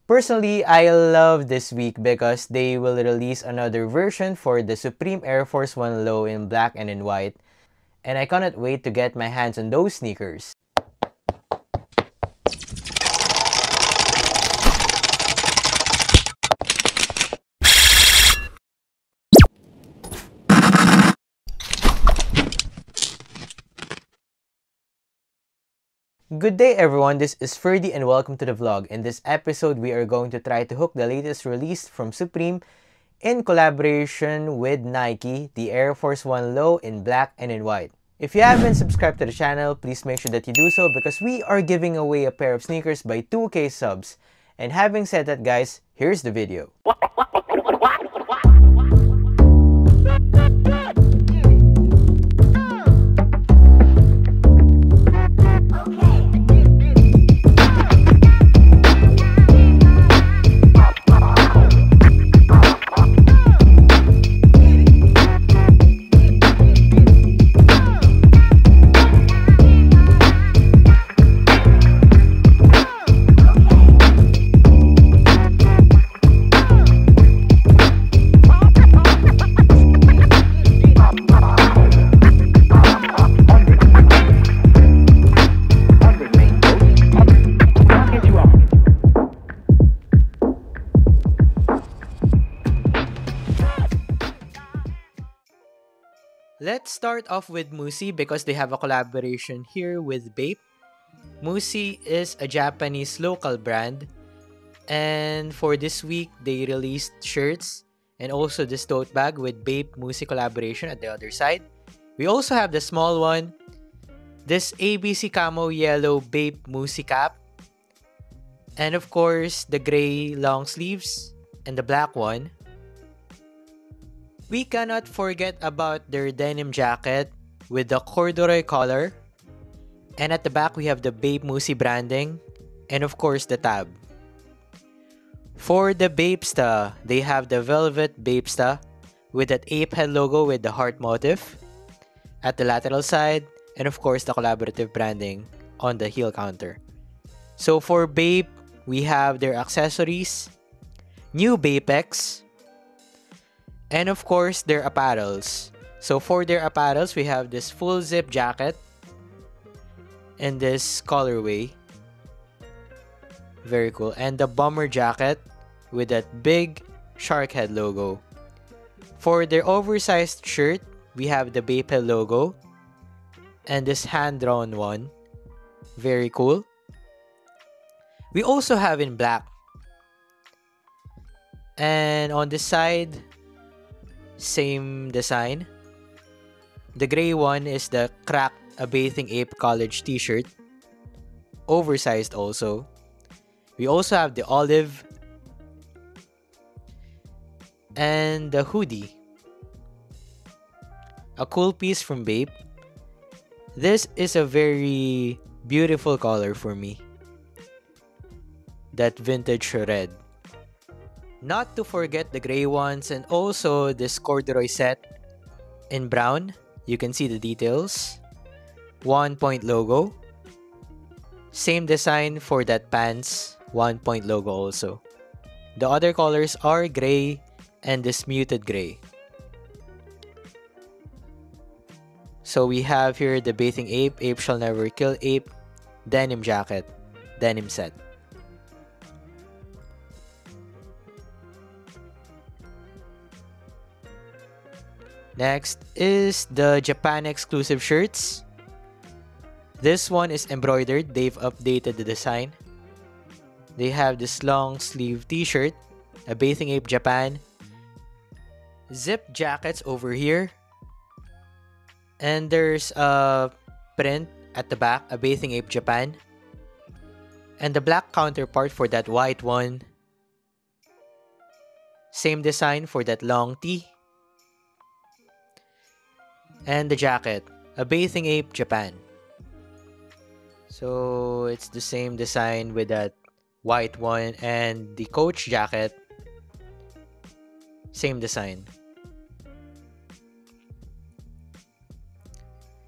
Personally, I love this week because they will release another version for the Supreme Air Force One Low in black and in white, and I cannot wait to get my hands on those sneakers. Good day everyone, this is Ferdy and welcome to the vlog. In this episode, we are going to try to hook the latest release from Supreme in collaboration with Nike, the Air Force One Low in black and in white. If you haven't subscribed to the channel, please make sure that you do so because we are giving away a pair of sneakers by 2K subs. And having said that guys, here's the video. Let's start off with Musi because they have a collaboration here with Bape. Musi is a Japanese local brand, and for this week they released shirts and also this tote bag with Bape Musi collaboration at the other side. We also have the small one, this ABC Camo Yellow Bape Musi cap, and of course the gray long sleeves and the black one. We cannot forget about their denim jacket with the corduroy collar, and at the back we have the Bape Musi branding and of course the tab. For the Bapesta, they have the velvet Bapesta with that ape head logo with the heart motif at the lateral side, and of course the collaborative branding on the heel counter. So for Bape, we have their accessories, new Bapex, and of course their apparels. So for their apparels, we have this full zip jacket and this colorway. Very cool. And the bomber jacket with that big shark head logo. For their oversized shirt, we have the Bape logo and this hand-drawn one. Very cool. We also have in black. And on this side, same design. The gray one is the cracked A Bathing Ape college t-shirt. Oversized also. We also have the olive and the hoodie. A cool piece from Bape. This is a very beautiful color for me. That vintage red. Not to forget the gray ones and also this corduroy set in brown. You can see the details. 1 point logo. Same design for that pants. 1 point logo also. The other colors are gray and this muted gray. So we have here the Bathing Ape, Ape Shall Never Kill Ape, denim jacket, denim set. Next is the Japan exclusive shirts. This one is embroidered. They've updated the design. They have this long sleeve t-shirt, a Bathing Ape Japan, zip jackets over here, and there's a print at the back, a Bathing Ape Japan, and the black counterpart for that white one. Same design for that long tee. And the jacket, a Bathing Ape Japan. So it's the same design with that white one, and the coach jacket, same design.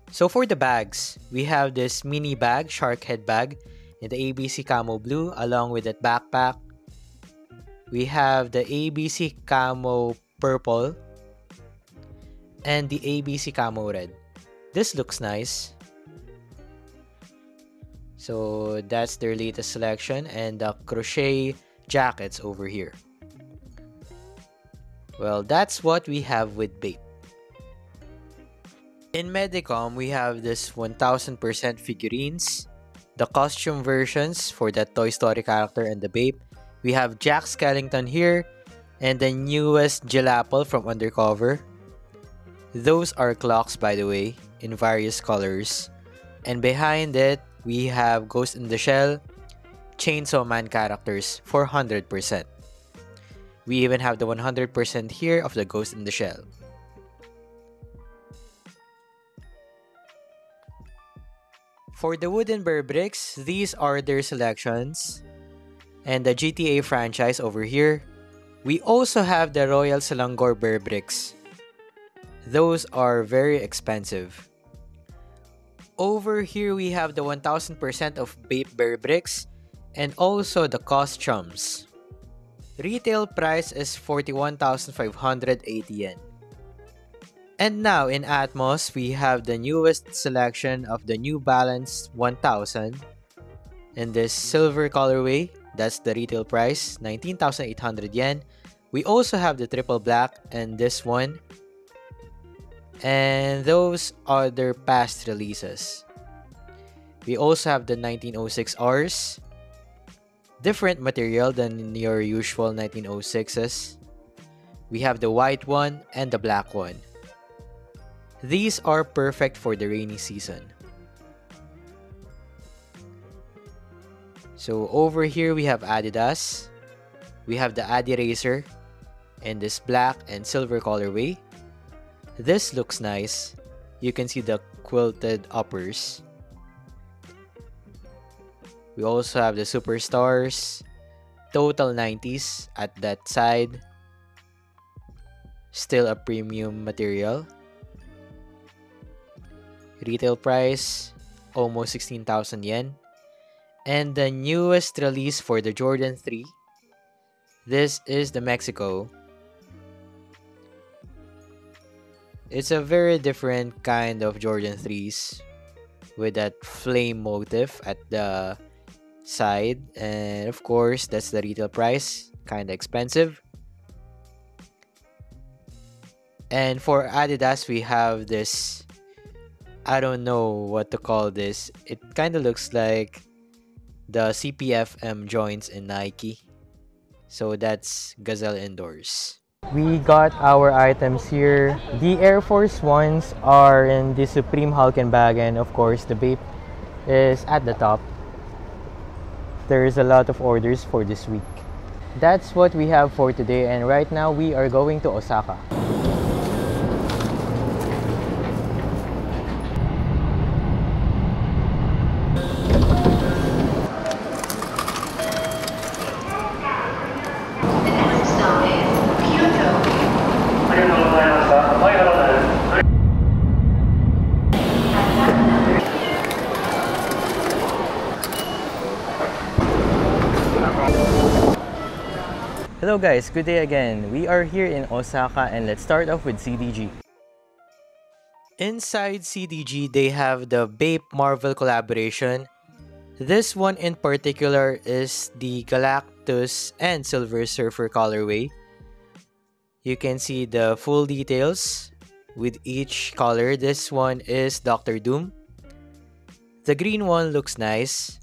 So for the bags, we have this mini bag, shark head bag, in the ABC Camo Blue, along with that backpack We have the ABC Camo Purple and the ABC Camo Red. This looks nice. So that's their latest selection, and the crochet jackets over here. Well, that's what we have with Bape. In Medicom, we have this 1000% figurines, the costume versions for that Toy Story character and the Bape. We have Jack Skellington here, and the newest Jalapal from Undercover. Those are clocks, by the way, in various colors. And behind it, we have Ghost in the Shell, Chainsaw Man characters for 100%. We even have the 100% here of the Ghost in the Shell. For the wooden Bear Bricks, these are their selections. And the GTA franchise over here. We also have the Royal Selangor Bear Bricks. Those are very expensive. Over here, we have the 1000% of Bape Bear Bricks and also the costumes. Retail price is 41,580 yen. And now in Atmos, we have the newest selection of the New Balance 1000 in this silver colorway. That's the retail price, 19,800 yen. We also have the triple black and this one. And those are their past releases. We also have the 1906Rs. Different material than your usual 1906s. We have the white one and the black one. These are perfect for the rainy season. So over here we have Adidas. We have the Adi Racer in this black and silver colorway. This looks nice. You can see the quilted uppers. We also have the Superstars, Total 90s at that side. Still a premium material. Retail price, almost 16,000 yen. And the newest release for the Jordan 3. This is the Mexico. It's a very different kind of Jordan 3s with that flame motif at the side, and of course that's the retail price, kind of expensive. And for Adidas we have this, I don't know what to call this, it kind of looks like the CPFM joints in Nike. So that's Gazelle Indoors. We got our items here. The Air Force Ones are in the Supreme Hulkenberg, and of course the Bape is at the top. There's a lot of orders for this week. That's what we have for today, and right now we are going to Osaka. Hello guys, good day again. We are here in Osaka and let's start off with CDG. Inside CDG, they have the Bape Marvel collaboration. This one in particular is the Galactus and Silver Surfer colorway. You can see the full details with each color. This one is Doctor Doom. The green one looks nice.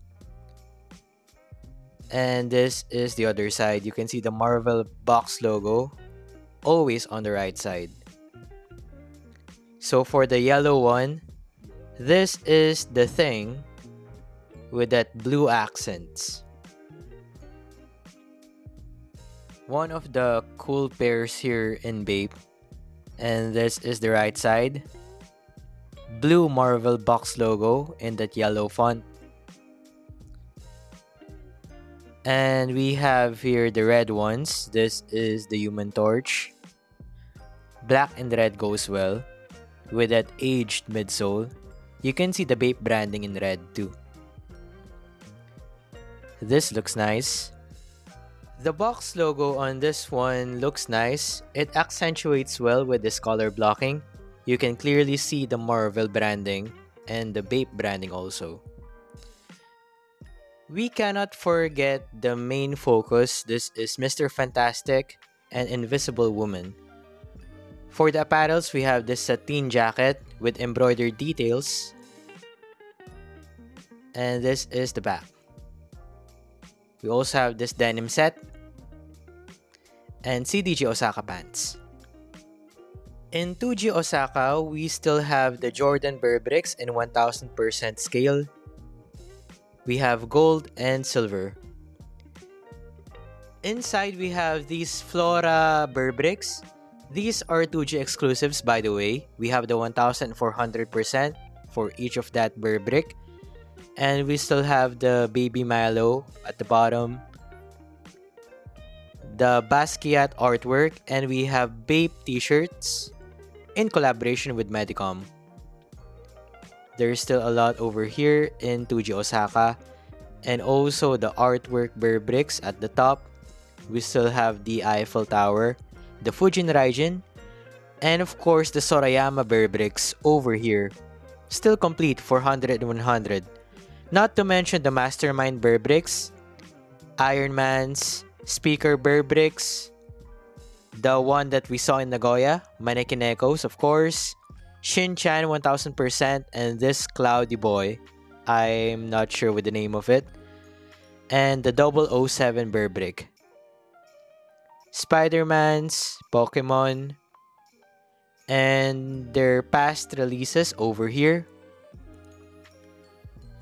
And this is the other side. You can see the Marvel box logo always on the right side. So for the yellow one, this is the Thing with that blue accents. One of the cool pairs here in Bape. And this is the right side. Blue Marvel box logo in that yellow font. And we have here the red ones. This is the Human Torch. Black and red goes well with that aged midsole. You can see the Bape branding in red too. This looks nice. The box logo on this one looks nice. It accentuates well with this color blocking. You can clearly see the Marvel branding and the Bape branding also. We cannot forget the main focus. This is Mr. Fantastic and Invisible Woman. For the apparels, we have this sateen jacket with embroidered details. And this is the back. We also have this denim set and CDG Osaka pants. In 2G Osaka, we still have the Jordan Burberrys in 1000% scale. We have gold and silver. Inside, we have these Flora Burberrys. These are 2G exclusives, by the way. We have the 1400% for each of that Burberry. And we still have the Baby Milo at the bottom, the Basquiat artwork, and we have Bape t-shirts in collaboration with Medicom. There's still a lot over here in 2G Osaka, and also the artwork Burberrys at the top. We still have the Eiffel Tower, the Fujin Raijin, and of course the Sorayama Burberrys over here. Still complete for 100 and 100. Not to mention the Mastermind Burberrys, Ironmans, Speaker Burberrys, the one that we saw in Nagoya, Manekinekos of course, Shin-chan 1000%, and this Cloudy Boy, I'm not sure with the name of it, and the 007 Burberry. Spider-Man's, Pokemon, and their past releases over here.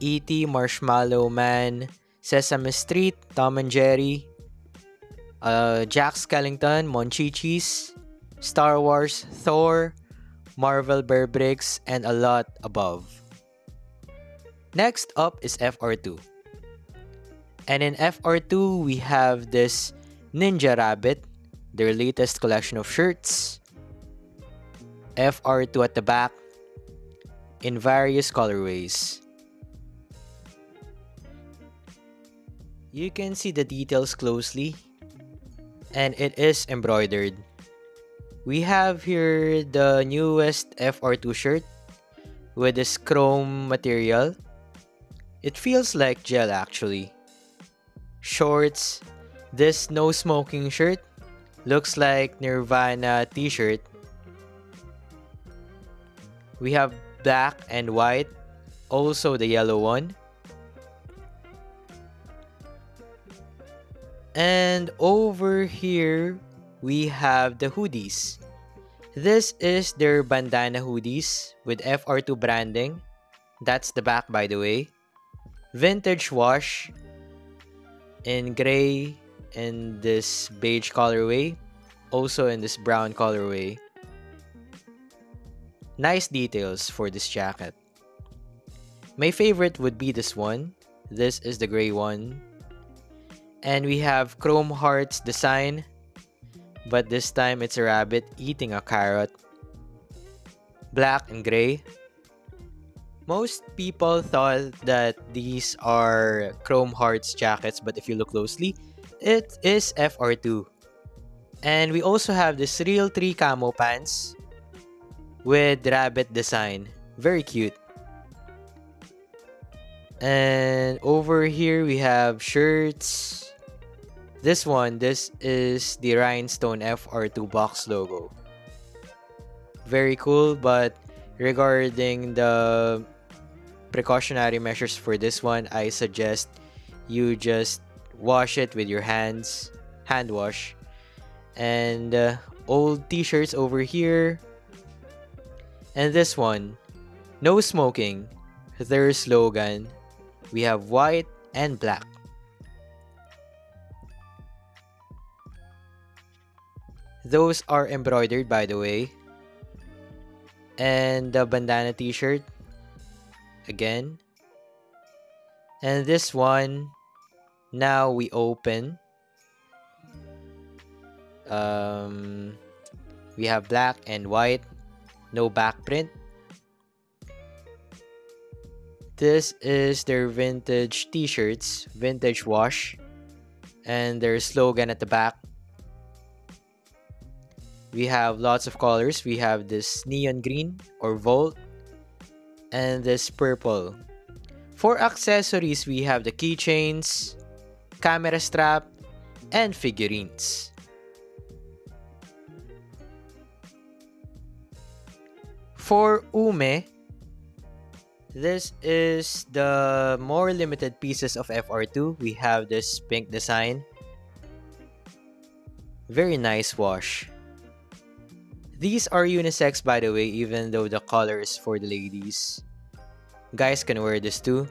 E.T., Marshmallow Man, Sesame Street, Tom and Jerry, Jack Skellington, Monchichis, Star Wars, Thor, Marvel Burberrys, and a lot above. Next up is FR2. And in FR2, we have this Ninja Rabbit, their latest collection of shirts. FR2 at the back in various colorways. You can see the details closely, and it is embroidered. We have here the newest FR2 shirt with this chrome material. It feels like gel actually. Shorts, this no smoking shirt looks like Nirvana t-shirt. We have black and white, also the yellow one. And over here, we have the hoodies. This is their bandana hoodies with FR2 branding. That's the back, by the way. Vintage wash in gray and this beige colorway. Also in this brown colorway. Nice details for this jacket. My favorite would be this one. This is the gray one. And we have Chrome Hearts design, but this time it's a rabbit eating a carrot. Black and gray. Most people thought that these are Chrome Hearts jackets, but if you look closely, it is FR2. And we also have this Real 3 camo pants with rabbit design. Very cute. And over here we have shirts. This is the Rhinestone FR2 box logo. Very cool, but regarding the precautionary measures for this one, I suggest you just wash it with your hands, hand wash. And old t-shirts over here. And this one, no smoking, their slogan. We have white and black. Those are embroidered, by the way. And the bandana t-shirt, again. And this one, now we open. We have black and white, no back print. This is their vintage t-shirts, vintage wash. and their slogan at the back. We have lots of colors. We have this neon green or Volt and this purple. For accessories, we have the keychains, camera strap, and figurines. For Ume, this is the more limited pieces of FR2. We have this pink design. Very nice wash. These are unisex, by the way, even though the color is for the ladies. Guys can wear this too.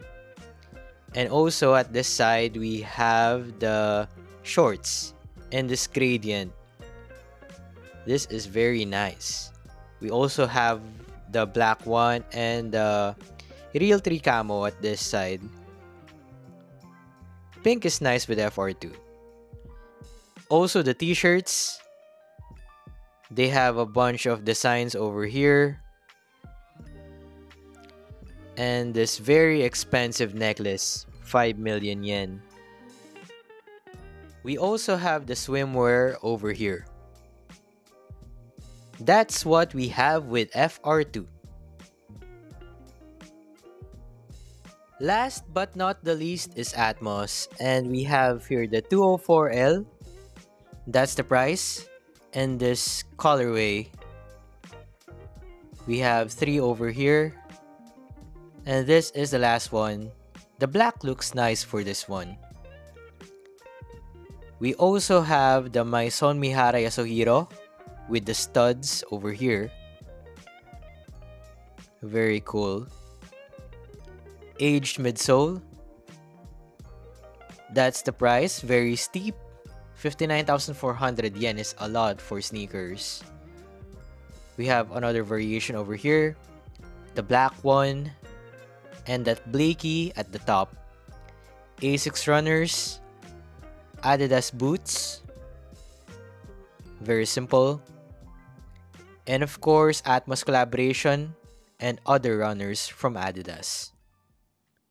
And also at this side, we have the shorts and this gradient. This is very nice. We also have the black one and the Realtree camo at this side. Pink is nice with FR2. Also the t-shirts. They have a bunch of designs over here. And this very expensive necklace, 5 million yen. We also have the swimwear over here. That's what we have with FR2. Last but not the least is Atmos, and we have here the 204L. That's the price. And this colorway. We have 3 over here. And this is the last one. The black looks nice for this one. We also have the Maison Mihara Yasuhiro with the studs over here. Very cool. Aged midsole. That's the price. Very steep. 59,400 yen is a lot for sneakers. We have another variation over here. The black one. And that Blakey at the top. Asics runners. Adidas boots. Very simple. And of course, Atmos collaboration and other runners from Adidas.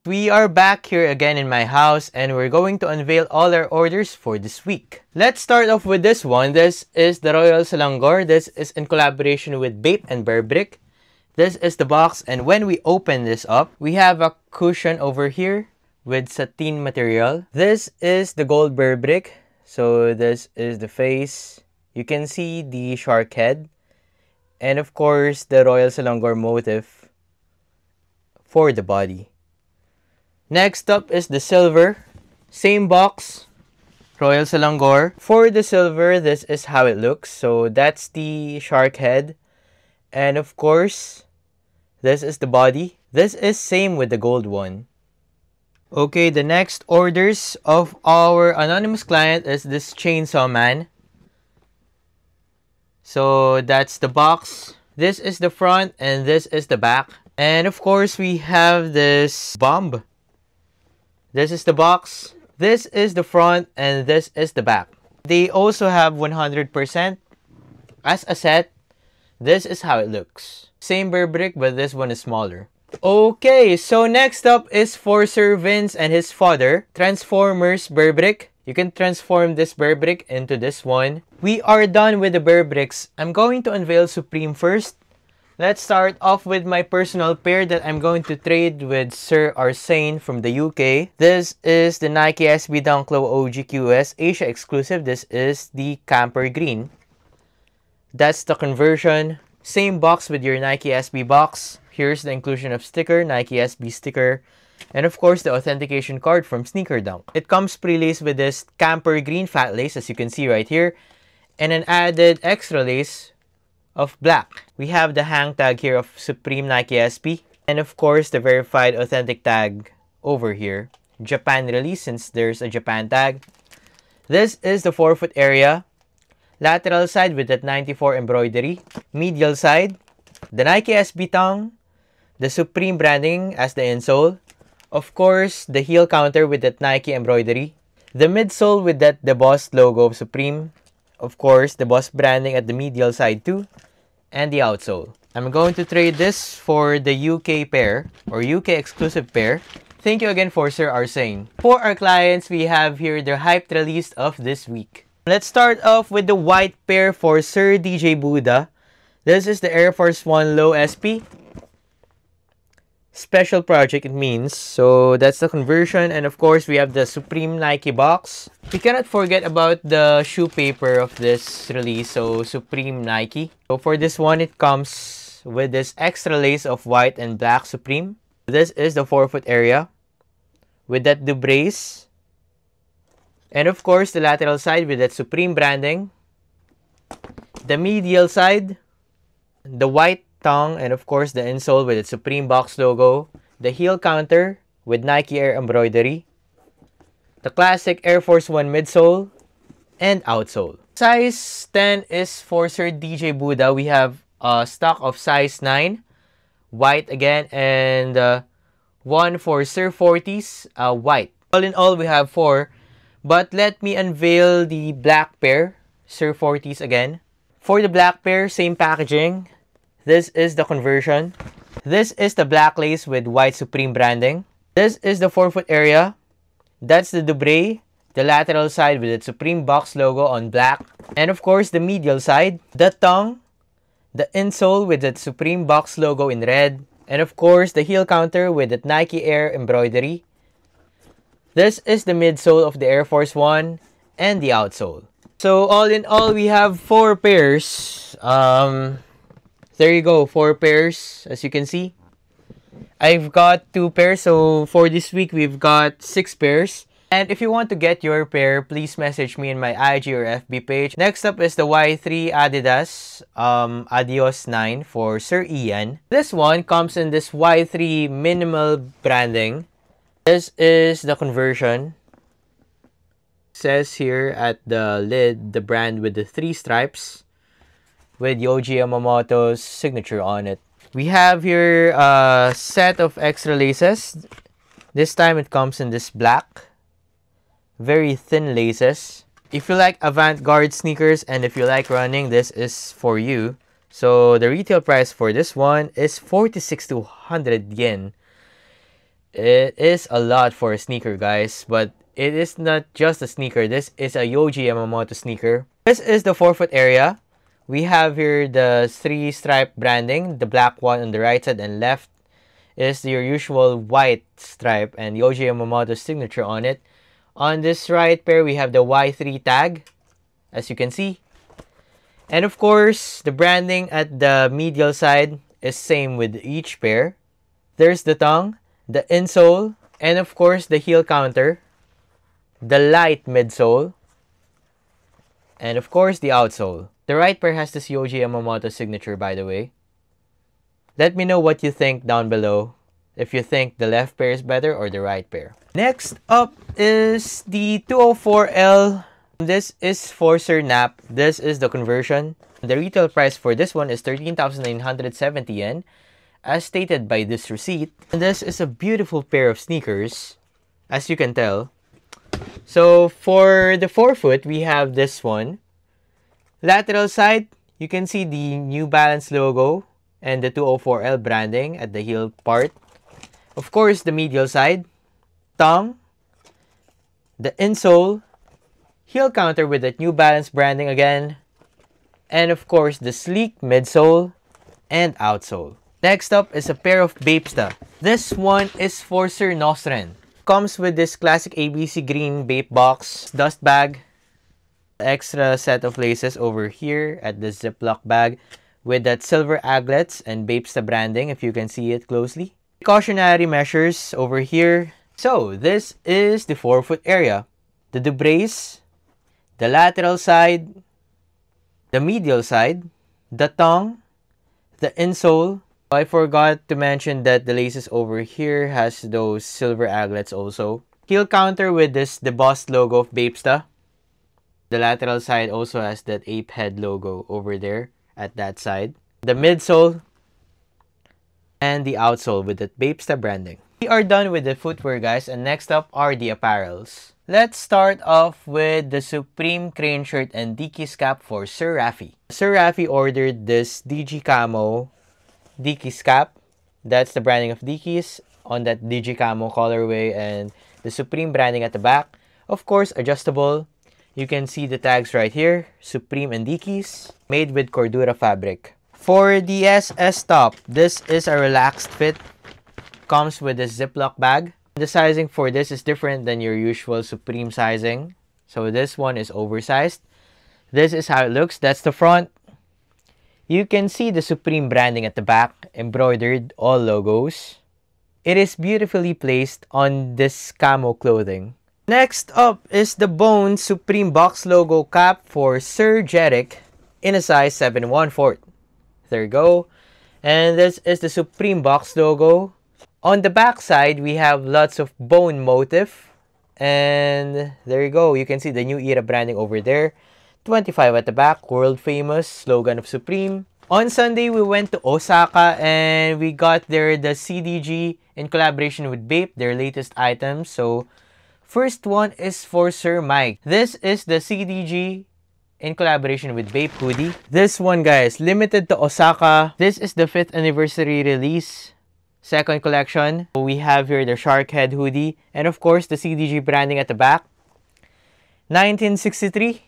We are back here again in my house and we're going to unveil all our orders for this week. Let's start off with this one. This is the Royal Selangor. This is in collaboration with Bape and Burberry. This is the box, and when we open this up, we have a cushion over here with satin material. This is the gold Burberry. So this is the face. You can see the shark head. And of course, the Royal Selangor motif for the body. Next up is the silver. Same box, Royal Selangor. For the silver, this is how it looks. So that's the shark head. And of course, this is the body. This is same with the gold one. Okay, the next orders of our anonymous client is this Chainsaw Man. So that's the box. This is the front and this is the back. And of course, we have this bomb. This is the box. This is the front and this is the back. They also have 100% as a set. This is how it looks. Same Burberry, but this one is smaller. Okay, so next up is for Sir Vince and his father, Transformers Burberry. You can transform this Burberry into this one. We are done with the Burberrys. I'm going to unveil Supreme first. Let's start off with my personal pair that I'm going to trade with Sir Arsene from the UK. This is the Nike SB Dunk Low OGQS Asia exclusive. This is the Camper Green. That's the conversion. Same box with your Nike SB box. Here's the inclusion of sticker, Nike SB sticker, and of course the authentication card from Sneaker Dunk. It comes pre-laced with this Camper Green fat lace, as you can see right here, and an added extra lace of black. We have the hang tag here of Supreme Nike SB, and of course the verified authentic tag over here. Japan release, since there's a Japan tag. This is the forefoot area. Lateral side with that 94 embroidery. Medial side, the Nike SB tongue, the Supreme branding as the insole. Of course, the heel counter with that Nike embroidery. The midsole with that embossed logo of Supreme. Of course, the Boss branding at the medial side too. And the outsole. I'm going to trade this for the UK pair or UK exclusive pair. Thank you again for Sir Arsene. For our clients, we have here the hyped release of this week. Let's start off with the white pair for Sir DJ Buddha. This is the Air Force One Low SP. Special project it means. So that's the conversion. And of course, we have the Supreme Nike box. We cannot forget about the shoe paper of this release. So Supreme Nike. So for this one, it comes with this extra lace of white and black Supreme. This is the forefoot area with that Dubrace. And of course, the lateral side with that Supreme branding. The medial side, the white tongue, and of course, the insole with its Supreme box logo. The heel counter with Nike Air embroidery. The classic Air Force One midsole and outsole. Size 10 is for Sir DJ Buddha. We have a stock of size 9. White again, and one for Sir 40s, white. All in all, we have 4. But let me unveil the black pair, Sir 40s again. For the black pair, same packaging. This is the conversion. This is the black lace with white Supreme branding. This is the forefoot area. That's the Dubré, the lateral side with its Supreme box logo on black. And of course, the medial side, the tongue, the insole with its Supreme box logo in red. And of course, the heel counter with the Nike Air embroidery. This is the midsole of the Air Force One and the outsole. So all in all, we have 4 pairs. There you go, 4 pairs, as you can see. I've got 2 pairs, so for this week, we've got 6 pairs. And if you want to get your pair, please message me in my IG or FB page. Next up is the Y3 Adidas Adios 9 for Sir Ian. This one comes in this Y3 minimal branding. This is the conversion. Says here at the lid, the brand with the 3 stripes with Yohji Yamamoto's signature on it. We have here a set of extra laces. This time it comes in this black. Very thin laces. If you like avant-garde sneakers and if you like running, this is for you. So the retail price for this one is 46,200 yen. It is a lot for a sneaker, guys, but it is not just a sneaker. This is a Yohji Yamamoto sneaker. This is the forefoot area. We have here the 3-stripe branding. The black one on the right side and left is your usual white stripe and Yohji Yamamoto's signature on it. On this right pair, we have the Y3 tag, as you can see. And of course, the branding at the medial side is same with each pair. There's the tongue, the insole, and of course, the heel counter, the light midsole, and of course, the outsole. The right pair has this Yohji Yamamoto signature, by the way. Let me know what you think down below. If you think the left pair is better or the right pair. Next up is the 204L. This is for Sir Nap. This is the conversion. The retail price for this one is 13,970 yen, as stated by this receipt. And this is a beautiful pair of sneakers, as you can tell. So for the forefoot, we have this one. Lateral side, you can see the New Balance logo and the 204L branding at the heel part. Of course, the medial side, tongue, the insole, heel counter with the New Balance branding again, and of course, the sleek midsole and outsole. Next up is a pair of Bapesta. This one is for Sir Nosren. Comes with this classic ABC green Bape box, dust bag, extra set of laces over here at the Ziploc bag with that silver aglets and Bapesta branding, if you can see it closely. Precautionary measures over here. So this is the forefoot area. The Dubrace, the lateral side, the medial side, the tongue, the insole. I forgot to mention that the laces over here has those silver aglets also. Heel counter with this embossed logo of Bapesta. The lateral side also has that ape head logo over there at that side. The midsole and the outsole with the Bapesta branding. We are done with the footwear, guys, and next up are the apparels. Let's start off with the Supreme Crane shirt and Dickies cap for Sir Rafi. Sir Rafi ordered this DG Camo Dickies cap. That's the branding of Dickies. on that Digicamo colorway, and the Supreme branding at the back. Of course, adjustable. You can see the tags right here, Supreme and Dickies, made with Cordura fabric. For the SS top, this is a relaxed fit. Comes with a Ziploc bag. The sizing for this is different than your usual Supreme sizing. So this one is oversized. This is how it looks. That's the front. You can see the Supreme branding at the back, embroidered, all logos. It is beautifully placed on this camo clothing. Next up is the Bone Supreme box logo cap for Sir Jerick in a size 7/1/4. There you go. And this is the Supreme box logo. On the back side, we have lots of bone motif. And there you go. You can see the New Era branding over there. 25 at the back, world famous slogan of Supreme. On Sunday, we went to Osaka and we got there the CDG in collaboration with Bape, their latest items. So, first one is for Sir Mike. This is the CDG in collaboration with Bape hoodie. This one, guys, limited to Osaka. This is the 5th anniversary release, second collection. We have here the shark head hoodie and of course the CDG branding at the back. 1963,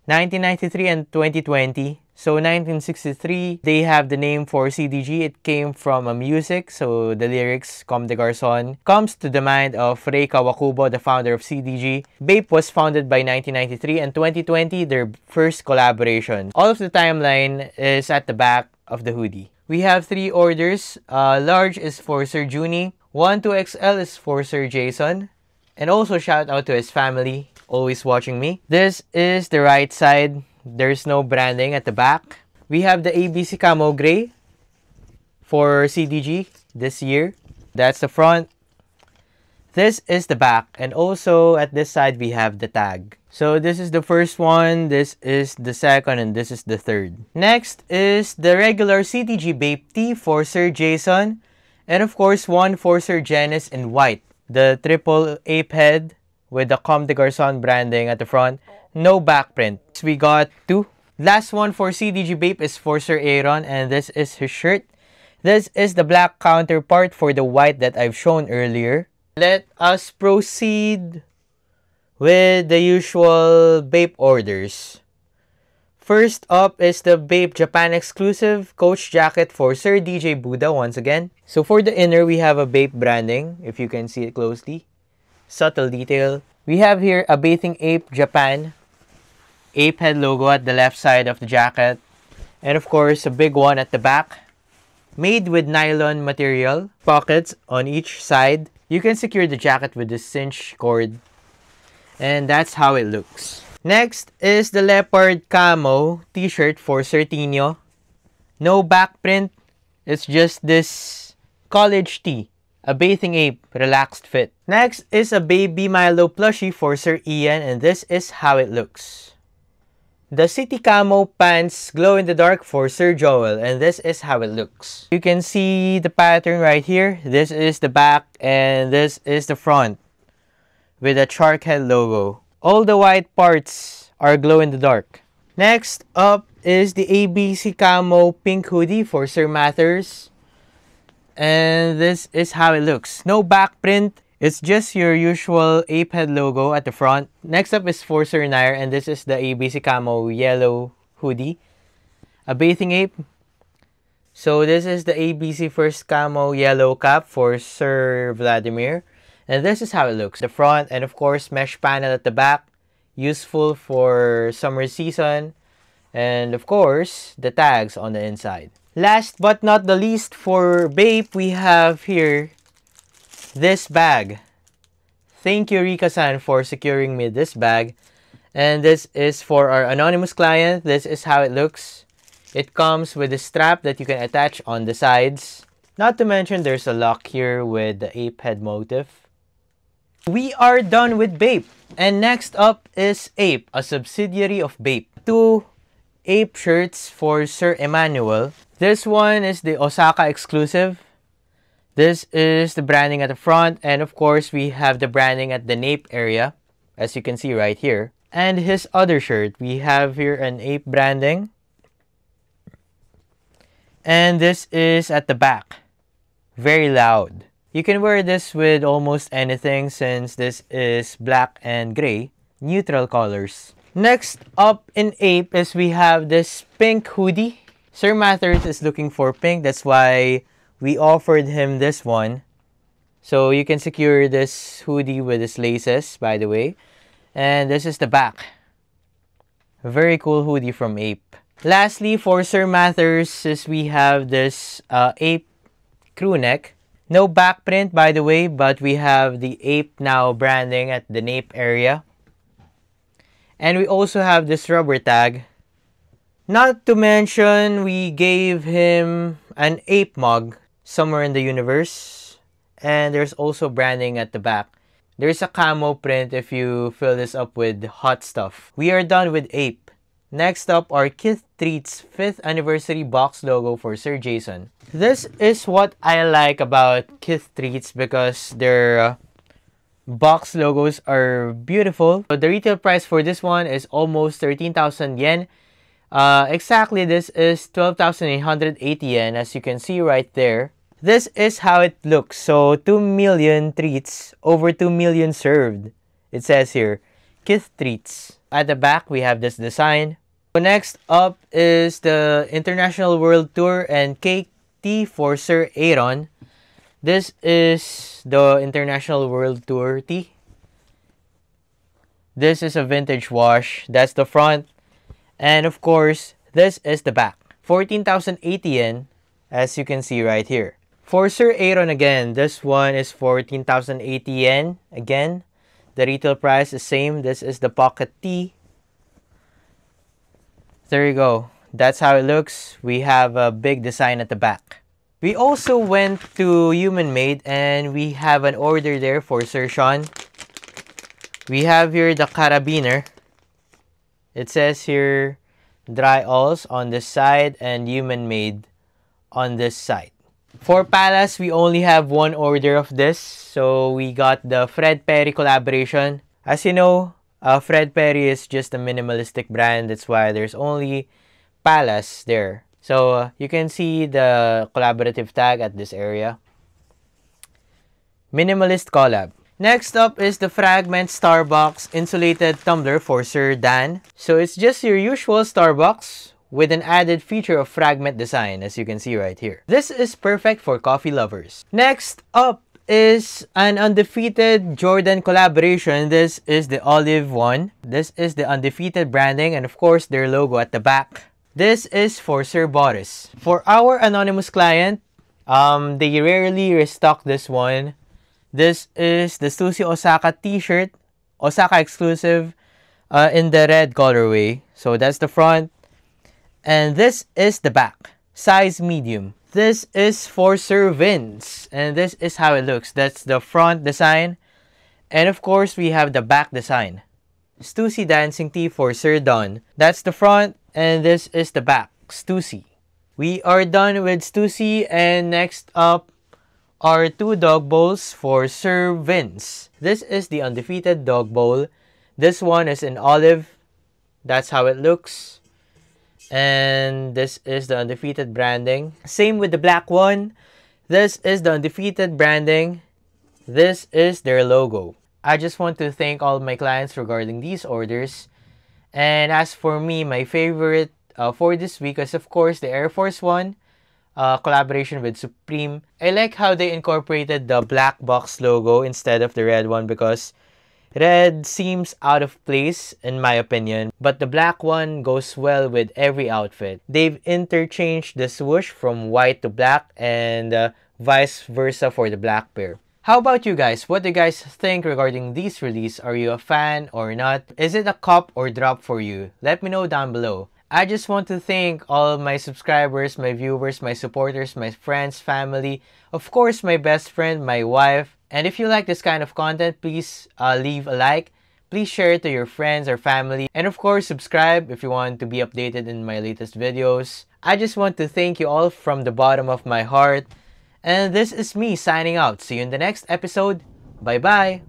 1993, and 2020. So 1963, they have the name for CDG. It came from a music, so the lyrics, Comme des Garçons, comes to the mind of Rei Kawakubo, the founder of CDG. Bape was founded by 1993, and 2020, their first collaboration. All of the timeline is at the back of the hoodie. We have 3 orders. Large is for Sir Junie, 1 to XL is for Sir Jason, and also shout out to his family, always watching me. This is the right side. There's no branding at the back. We have the ABC Camo Gray for CDG this year. That's the front. This is the back. And also at this side, we have the tag. So this is the first one, this is the second, and this is the third. Next is the regular CDG Bape tee for Sir Jason. And of course, one for Sir Janice in white. The triple ape head with the Comme des Garçons branding at the front. No back print. We got 2. Last one for CDG Bape is for Sir Aaron, and this is his shirt. This is the black counterpart for the white that I've shown earlier. Let us proceed with the usual Bape orders. First up is the Bape Japan exclusive coach jacket for Sir DJ Buddha once again. So for the inner, we have a Bape branding, if you can see it closely. Subtle detail. We have here a Bathing Ape Japan ape head logo at the left side of the jacket. And of course, a big one at the back. Made with nylon material. Pockets on each side. You can secure the jacket with this cinch cord. And that's how it looks. Next is the leopard camo t-shirt for Sir Tino. No back print. It's just this college tee. A Bathing Ape relaxed fit. Next is a Baby Milo plushie for Sir Ian, and this is how it looks. The City Camo pants glow in the dark for Sir Joel, and this is how it looks. You can see the pattern right here. This is the back and this is the front with a shark head logo. All the white parts are glow in the dark. Next up is the ABC Camo pink hoodie for Sir Mathers. And this is how it looks. No back print. It's just your usual ape head logo at the front. Next up is for Sir Nair, and this is the ABC Camo yellow hoodie. A Bathing Ape. So this is the ABC First Camo yellow cap for Sir Vladimir. And this is how it looks. The front and of course mesh panel at the back. Useful for summer season. And of course, the tags on the inside. Last but not the least, for Bape, we have here this bag. Thank you, Rika-san, for securing me this bag. And this is for our anonymous client. This is how it looks. It comes with a strap that you can attach on the sides. Not to mention, there's a lock here with the ape head motif. We are done with Bape. And next up is Ape, a subsidiary of Bape. 2 Ape shirts for Sir Emmanuel. This one is the Osaka exclusive. This is the branding at the front. And of course, we have the branding at the nape area, as you can see right here. And his other shirt, we have here an ape branding. And this is at the back. Very loud. You can wear this with almost anything since this is black and gray, neutral colors. Next up in Ape is we have this pink hoodie. Sir Mathers is looking for pink, that's why we offered him this one. So you can secure this hoodie with its laces, by the way. And this is the back. A very cool hoodie from Ape. Lastly, for Sir Mathers is we have this Ape crew neck. No back print, by the way, but we have the Ape Now branding at the nape area. And we also have this rubber tag. Not to mention, we gave him an Ape mug somewhere in the universe. And there's also branding at the back. There's a camo print if you fill this up with hot stuff. We are done with Ape. Next up are Kith Treats 5th anniversary box logo for Sir Jason. This is what I like about Kith Treats because their box logos are beautiful. So the retail price for this one is almost 13,000 yen. Exactly, this is 12,880 yen, as you can see right there. This is how it looks. So 2 million treats, over 2 million served. It says here, Kith Treats. At the back, we have this design. So next up is the International World Tour and cake tee for Sir Aaron. This is the International World Tour tee. This is a vintage wash. That's the front. And of course, this is the back. 14,080 yen, as you can see right here. For Sir Aaron again, this one is 14,080 yen. Again, the retail price is same. This is the pocket tee. There you go. That's how it looks. We have a big design at the back. We also went to Human Made and we have an order there for Sir Sean. We have here the carabiner. It says here dry alls on this side and Human Made on this side. For Palace, we only have one order of this. So we got the Fred Perry collaboration. As you know, Fred Perry is just a minimalistic brand. That's why there's only Palace there. So you can see the collaborative tag at this area. Minimalist collab. Next up is the Fragment Starbucks insulated tumbler for Sir Dan. So it's just your usual Starbucks with an added feature of fragment design, as you can see right here. This is perfect for coffee lovers. Next up is an Undefeated Jordan collaboration. This is the olive one. This is the Undefeated branding and of course their logo at the back. This is for Sir Boris. For our anonymous client, they rarely restock this one. This is the Stussy Osaka t-shirt, Osaka exclusive, in the red colorway. So that's the front. And this is the back, size medium. This is for Sir Vince, and this is how it looks. That's the front design. And of course, we have the back design. Stussy dancing tee for Sir Don. That's the front, and this is the back, Stussy. We are done with Stussy, and next up are two dog bowls for Sir Vince. This is the Undefeated dog bowl. This one is in olive. That's how it looks. And this is the Undefeated branding. Same with the black one. This is the Undefeated branding. This is their logo. I just want to thank all my clients regarding these orders. And as for me, my favorite for this week is of course the Air Force One collaboration with Supreme. I like how they incorporated the black box logo instead of the red one because red seems out of place in my opinion, but the black one goes well with every outfit. They've interchanged the swoosh from white to black and vice versa for the black pair. How about you guys? What do you guys think regarding these release? Are you a fan or not? Is it a cop or drop for you? Let me know down below. I just want to thank all of my subscribers, my viewers, my supporters, my friends, family, of course my best friend, my wife. And if you like this kind of content, please leave a like. Please share it to your friends or family. And of course, subscribe if you want to be updated in my latest videos. I just want to thank you all from the bottom of my heart. And this is me signing out. See you in the next episode. Bye-bye.